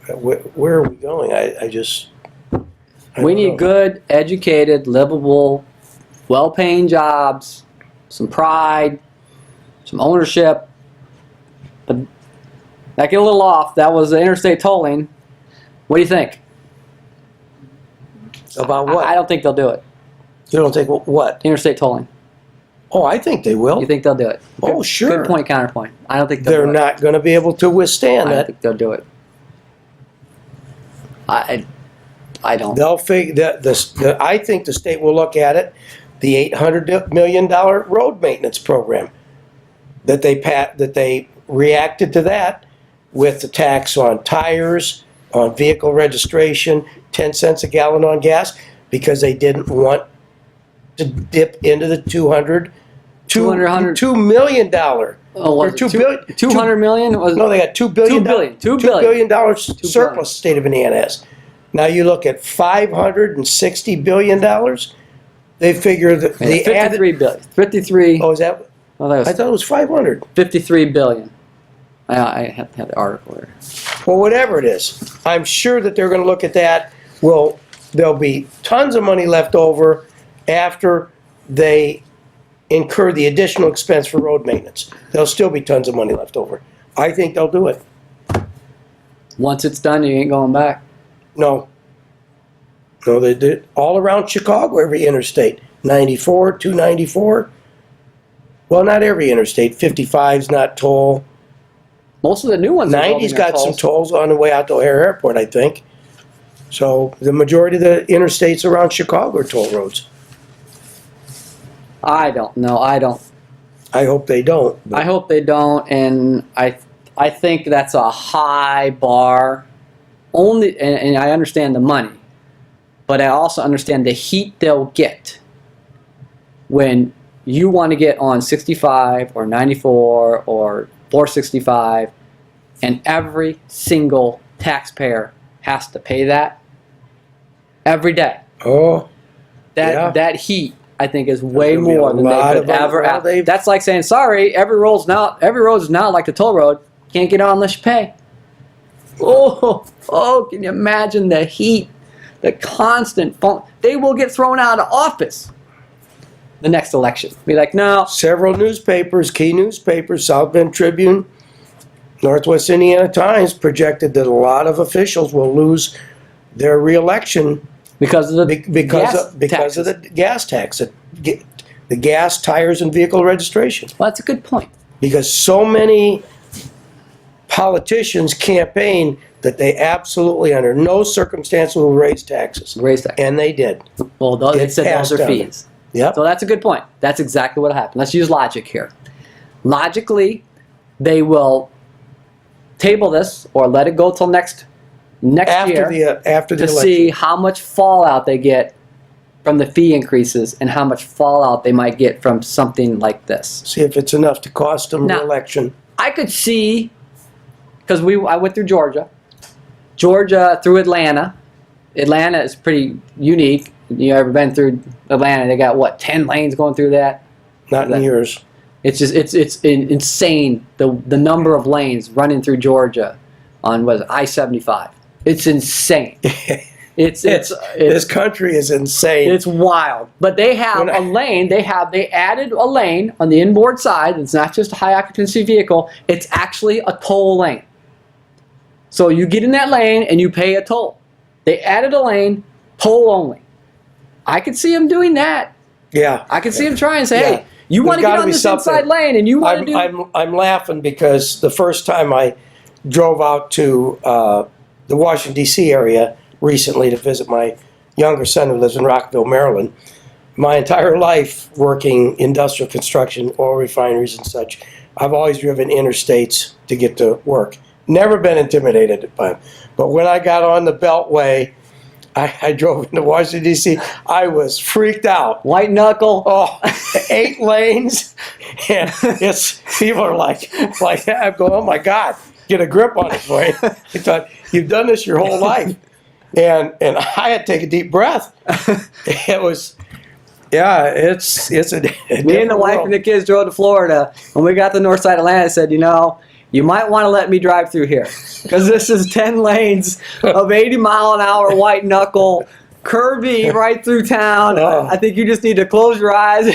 Where are we going? We need good, educated, livable, well-paying jobs, some pride, some ownership. But that get a little off. That was the interstate tolling. What do you think? About what? I don't think they'll do it. You don't think what? Interstate tolling. Oh, I think they will. You think they'll do it? Oh, sure. Good point, counterpoint. I don't think they're do it. not going to be able to withstand I don't that. think they'll do it. I don't. They'll figure that I think the state will look at it, the $800 million road maintenance program that they reacted to that with the tax on tires, on vehicle registration, 10 cents a gallon on gas, because they didn't want to dip into the $2 million. Oh, was it $200 million? No, they got $2 billion. $2 billion surplus the state of Indiana has. Now you look at $560 billion. They figure that the 53 billion. 53. Oh, is that? Well, that was I thought it was 500. 53 billion. I have the article there. Well, whatever it is, I'm sure that they're going to look at that. Well, there'll be tons of money left over after they incur the additional expense for road maintenance. There'll still be tons of money left over. I think they'll do it. Once it's done, you ain't going back. No, they did it all around Chicago, every interstate. 94, 294. Well, not every interstate. 55's not toll. Most of the new ones. 90's got some tolls on the way out to O'Hare Airport, I think. So the majority of the interstates around Chicago are toll roads. I don't know. I hope they don't. I hope they don't, and I think that's a high bar. Only, and I understand the money, but I also understand the heat they'll get when you want to get on 65 or 94 or 465, and every single taxpayer has to pay that every day. Oh, that heat, I think, is way gonna be a more than they lot could of ever. well, That's like saying, sorry, every road's now like the toll road. Can't get on unless you pay. Oh, can you imagine the heat, the constant phone? They will get thrown out of office the next election. Be like, no. Several newspapers, key newspapers, South Bend Tribune, Northwest Indiana Times, projected that a lot of officials will lose their reelection Because of the because of the gas tax, the gas, tires, and vehicle registration. Well, that's a good point. Because so many politicians campaign that they absolutely, under no circumstance, will raise taxes. Raise taxes. And they did. Well, they It said those passed are on it. fees. Yep. So that's a good point. That's exactly what happened. Let's use logic here. Logically, they will table this or let it go till next year After the to election. see how much fallout they get from the fee increases and how much fallout they might get from something like this. See if it's enough to cost them Now- re-election. I could see, because I went through Georgia through Atlanta. Atlanta is pretty unique. You ever been through Atlanta? They got what, 10 lanes going through that? Not in yours. It's just it's insane the number of lanes running through Georgia on I-75. It's insane. This country is insane. It's wild. But they have a lane. They added a lane on the inboard side. It's not just a high occupancy vehicle. It's actually a toll lane. So you get in that lane and you pay a toll. They added a lane, toll only. I could see them doing that. Yeah. I could see them trying and say, Yeah. hey, you want to get on this inside lane and you want to do... I'm laughing because the first time I drove out to the Washington, D.C. area recently to visit my younger son who lives in Rockville, Maryland, my entire life working industrial construction, oil refineries and such, I've always driven interstates to get to work. Never been intimidated by them. But when I got on the Beltway, I drove into Washington, D.C., I was freaked out. White knuckle. Oh, 8 lanes, and people are like I'm going, oh my God, get a grip on it, boy. I thought, you've done this your whole life. And I had to take a deep breath. It was, it's a Me and the wife and the kids drove to Florida. When we got to the north side of Atlanta, I said, you might want to let me drive through here. Because this is 10 lanes of 80-mile-an-hour white knuckle, curvy right through town. Oh. I think you just need to close your eyes.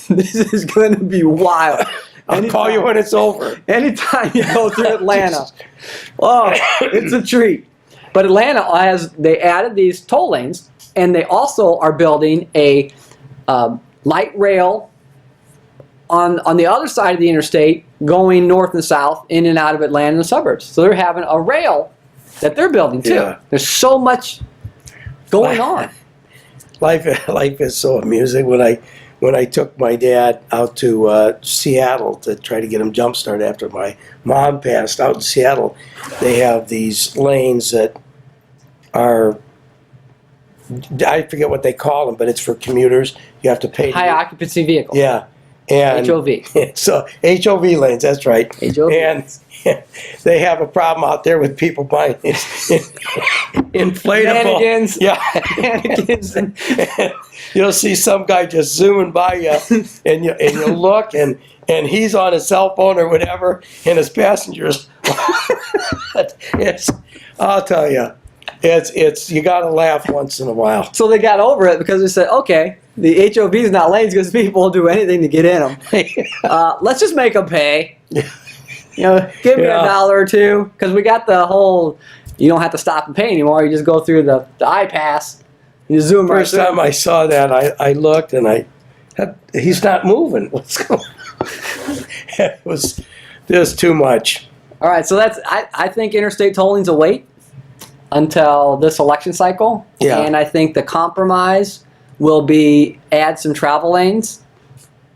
This is going to be wild. I'll call you when it's over. Anytime you go through Atlanta. Oh, it's a treat. But Atlanta they added these toll lanes, and they also are building a light rail on the other side of the interstate going north and south in and out of Atlanta and the suburbs. So they're having a rail that they're building too. Yeah. There's so much going on. Life is so amusing. When I took my dad out to Seattle to try to get him jump started after my mom passed out in Seattle, they have these lanes that are, I forget what they call them, but it's for commuters. You have to pay. High occupancy vehicle. Yeah. And HOV. So HOV lanes, that's right. HOV. And they have a problem out there with people buying these inflatable. Mannequins. Yeah. Mannequins. And you'll see some guy just zooming by you, and you look, and he's on his cell phone or whatever, and his passengers. I'll tell you, it's you got to laugh once in a while. So they got over it because they said, okay, the HOV is not lanes because people will do anything to get in them. Let's just make them pay. Give me $1 or $2 because we got the whole. You don't have to stop and pay anymore. You just go through the iPass. You zoom right First through. time I saw that, I looked and he's not moving. What's going on? It was just too much. All right, so I think interstate tolling's a wait until this election cycle. Yeah. And I think the compromise will be add some travel lanes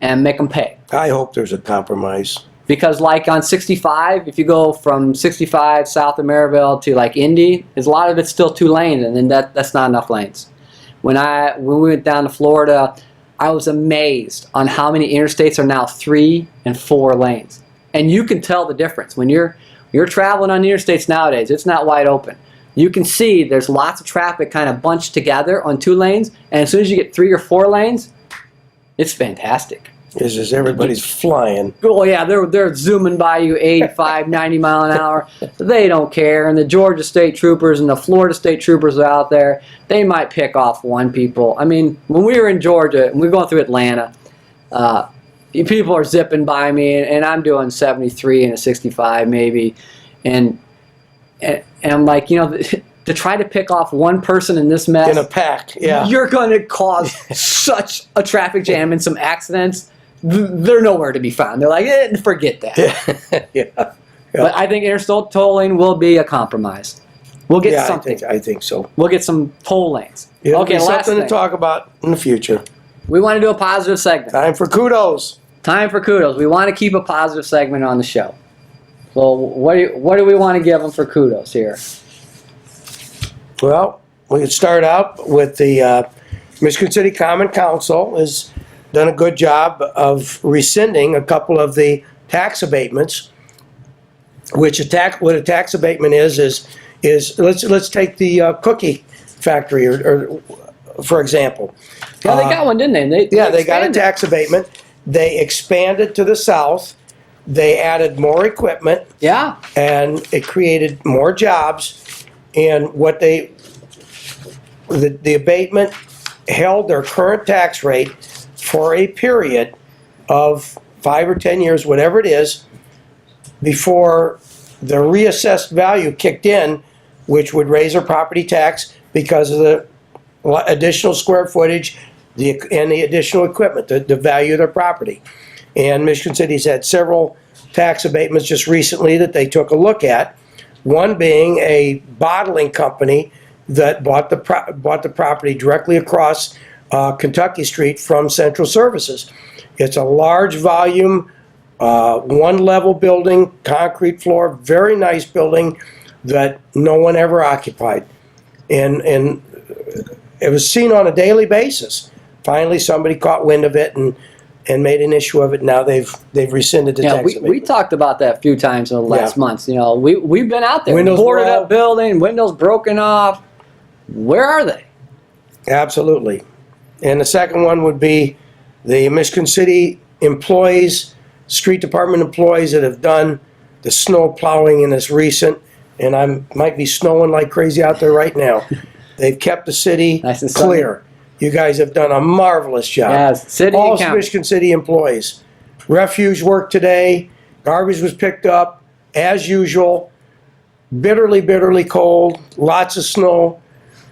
and make them pay. I hope there's a compromise. Because like on 65, if you go from 65 south of Maryville to like Indy, there's a lot of it's still 2 lanes, and then that's not enough lanes. When we went down to Florida, I was amazed on how many interstates are now 3 and 4 lanes. And you can tell the difference. When you're traveling on the interstates nowadays, it's not wide open. You can see there's lots of traffic kind of bunched together on 2 lanes, and as soon as you get 3 or 4 lanes, it's fantastic. It's just everybody's flying. Oh yeah, they're zooming by you 85, 90 mile an hour. They don't care. And the Georgia State Troopers and the Florida State Troopers are out there. They might pick off one people. I mean, when we were in Georgia and we were going through Atlanta, people are zipping by me, and I'm doing 73 and a 65 maybe, and I'm like, to try to pick off one person in this mess, In a pack, yeah. you're going to cause such a traffic jam and some accidents. They're nowhere to be found. They're like, forget that. Yeah. But I think interstate tolling will be a compromise. We'll get Yeah, something. I think so. We'll get some toll lanes. It'll Okay, be last something thing. to talk about in the future. We want to do a positive segment. Time for kudos. Time for kudos. We want to keep a positive segment on the show. So what do we want to give them for kudos here? Well, we could start out with the Michigan City Common Council has done a good job of rescinding a couple of the tax abatements. What a tax abatement is let's take the cookie factory or for example. Yeah, they got one, didn't they? They got a expanded. tax abatement. They expanded to the south. They added more equipment. Yeah. And it created more jobs. And the abatement held their current tax rate for a period of 5 or 10 years, whatever it is, before the reassessed value kicked in, which would raise their property tax because of the additional square footage and the additional equipment, the value of their property. And Michigan City's had several tax abatements just recently that they took a look at. One being a bottling company that bought the property directly across Kentucky Street from Central Services. It's a large volume, one-level building, concrete floor, very nice building that no one ever occupied. And it was seen on a daily basis. Finally, somebody caught wind of it and made an issue of it. Now they've rescinded the tax abatement. We talked about that a few times in the last months. We've been out there. Windows Boarded were all- up building, windows broken off. Where are they? Absolutely. And the second one would be the Michigan City employees, street department employees that have done the snow plowing in this recent, and might be snowing like crazy out there right now. They've kept the city Nice and sunny. clear. You guys have done a marvelous job. Yes, city All and county. Michigan City employees. Refuge worked today. Garbage was picked up as usual. Bitterly, bitterly cold. Lots of snow.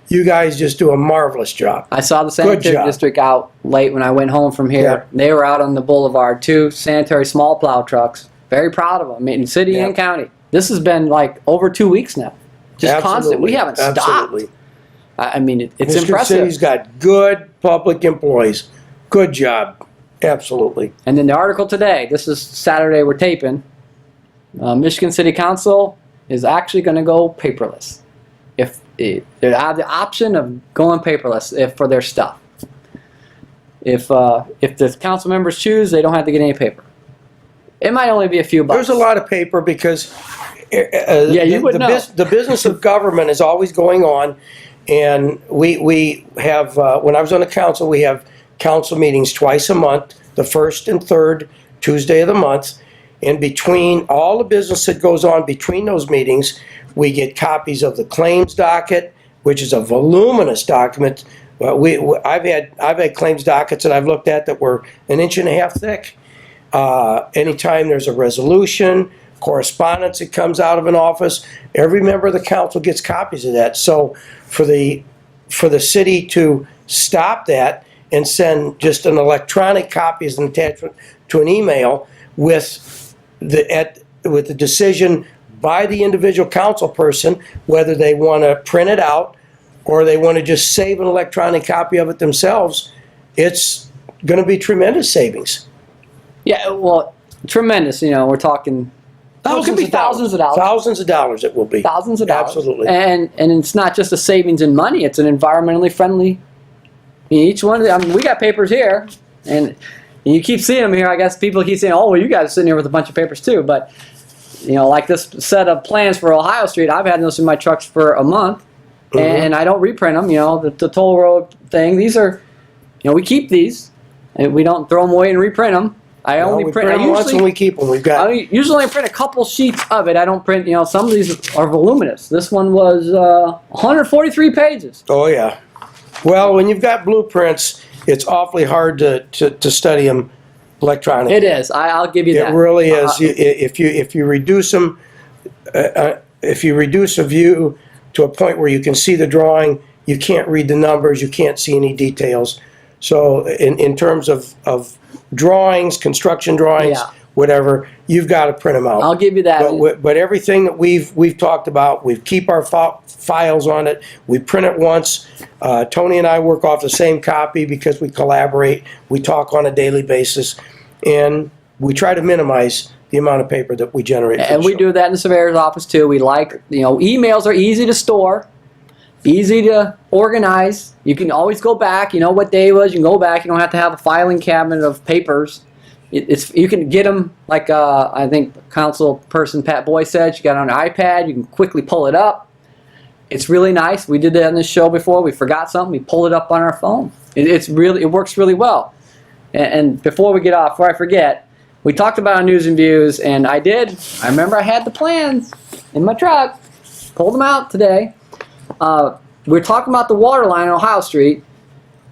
You guys just do a marvelous job. I saw the sanitary job. district out late when I went home from here. Yeah. They were out on the boulevard, 2 sanitary small plow trucks. Very proud of them. I mean, city Yeah. and county. This has been like over 2 weeks now. Just constant. We haven't stopped. Absolutely. I mean, it's Michigan impressive. City's got good public employees. Good job. Absolutely. And then the article today, this is Saturday we're taping, Michigan City Council is actually going to go paperless. If they have the option of going paperless for their stuff. If the council members choose, they don't have to get any paper. It might only be a few bucks. There's a lot of paper because you would know. the business of government is always going on. And we have, when I was on the council, we have council meetings twice a month, the first and third Tuesday of the month. And between all the business that goes on between those meetings, we get copies of the claims docket, which is a voluminous document. I've had claims dockets that I've looked at that were 1.5 inches thick. Anytime there's a resolution, correspondence that comes out of an office, every member of the council gets copies of that. So for the city to stop that and send just an electronic copy as an attachment to an email with the decision by the individual council person whether they want to print it out or they want to just save an electronic copy of it themselves, it's going to be tremendous savings. Yeah, well, tremendous. We're talking. It could be thousands of dollars. Thousands of dollars it will be. Thousands of dollars. Absolutely. And it's not just a savings in money, it's an environmentally friendly. Each one of them, we got papers here, and you keep seeing them here. I guess people keep saying, oh, well, you guys are sitting here with a bunch of papers too. But, like this set of plans for Ohio Street, I've had those in my trucks for a month, and I don't reprint them, the toll road thing. These are, we keep these, And we don't throw them away and reprint them. I No, only we print. print them once and we keep them. We've got. I usually only print a couple sheets of it. I don't print. Some of these are voluminous. This one was 143 pages. Oh yeah. Well, when you've got blueprints, it's awfully hard to study them electronically. It is. I'll give you that. It really is. If you reduce them, if you reduce a view to a point where you can see the drawing, you can't read the numbers, you can't see any details. So in terms of drawings, construction drawings, Yeah. whatever, you've got to print them out. I'll give you that. But everything that we've talked about, we keep our files on it. We print it once. Tony and I work off the same copy because we collaborate. We talk on a daily basis, and we try to minimize the amount of paper that we generate. And we do that in the surveyor's office too. We like, emails are easy to store, easy to organize. You can always go back. You know what day it was. You can go back. You don't have to have a filing cabinet of papers. You can get them like I think council person Pat Boy said. You got it on an iPad. You can quickly pull it up. It's really nice. We did that on this show before. We forgot something. We pulled it up on our phone. It works really well. And before we get off, before I forget, we talked about news and views, and I remember I had the plans in my truck. Pulled them out today. We were talking about the water line on Ohio Street,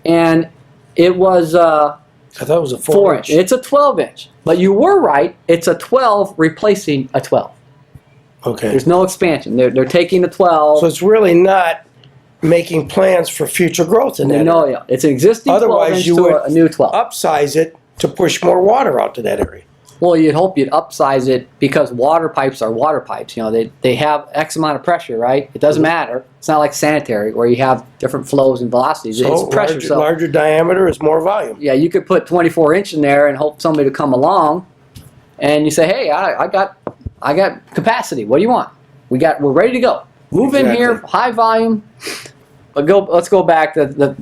and it was I thought it was a 4-inch. It's a 12-inch. But you were right. It's a 12 replacing a 12. Okay. There's no expansion. They're taking the 12. So it's really not making plans for future growth in that area. No, it's an existing Otherwise, 12-inch you to would a new 12. upsize it to push more water out to that area. Well, you'd hope you'd upsize it because water pipes are water pipes. They have X amount of pressure, right? It doesn't matter. It's not like sanitary where you have different flows and velocities. So It's pressure. larger diameter is more volume. Yeah, you could put 24-inch in there and hope somebody to come along, and you say, "Hey, I got capacity. What do you want? We're ready to go. Move in here, high volume." But let's go back. The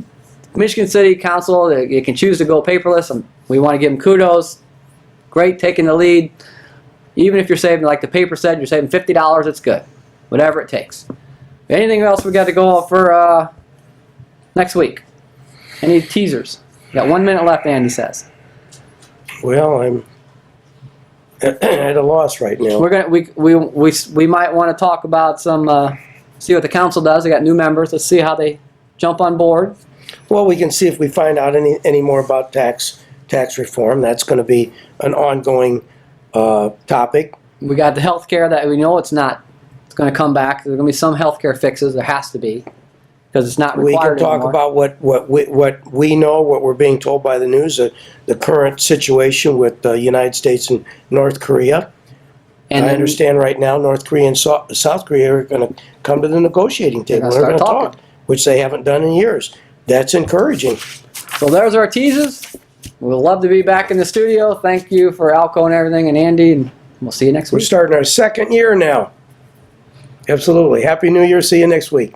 Michigan City Council, they can choose to go paperless, and we want to give them kudos. Great, taking the lead. Even if you're saving, like the paper said, you're saving $50, it's good. Whatever it takes. Anything else we got to go for next week? Any teasers? You got 1 minute left, Andy says. Well, I'm at a loss right now. We might want to talk about some, see what the council does. They got new members. Let's see how they jump on board. Well, we can see if we find out any more about tax reform. That's going to be an ongoing topic. We got the health care that we know it's going to come back. There's going to be some health care fixes. There has to be because it's not We required can talk anymore. about what we know, what we're being told by the news, the current situation with the United States and North Korea. And I then understand right now North Korea and South Korea are going to come to the negotiating table. They're They're gonna going to start talk, which they haven't done in years. That's encouraging. So there's our teases. We'll love to be back in the studio. Thank you for Alco and everything, and Andy, and we'll see you next We're week. starting our second year now. Absolutely. Happy New Year. See you next week.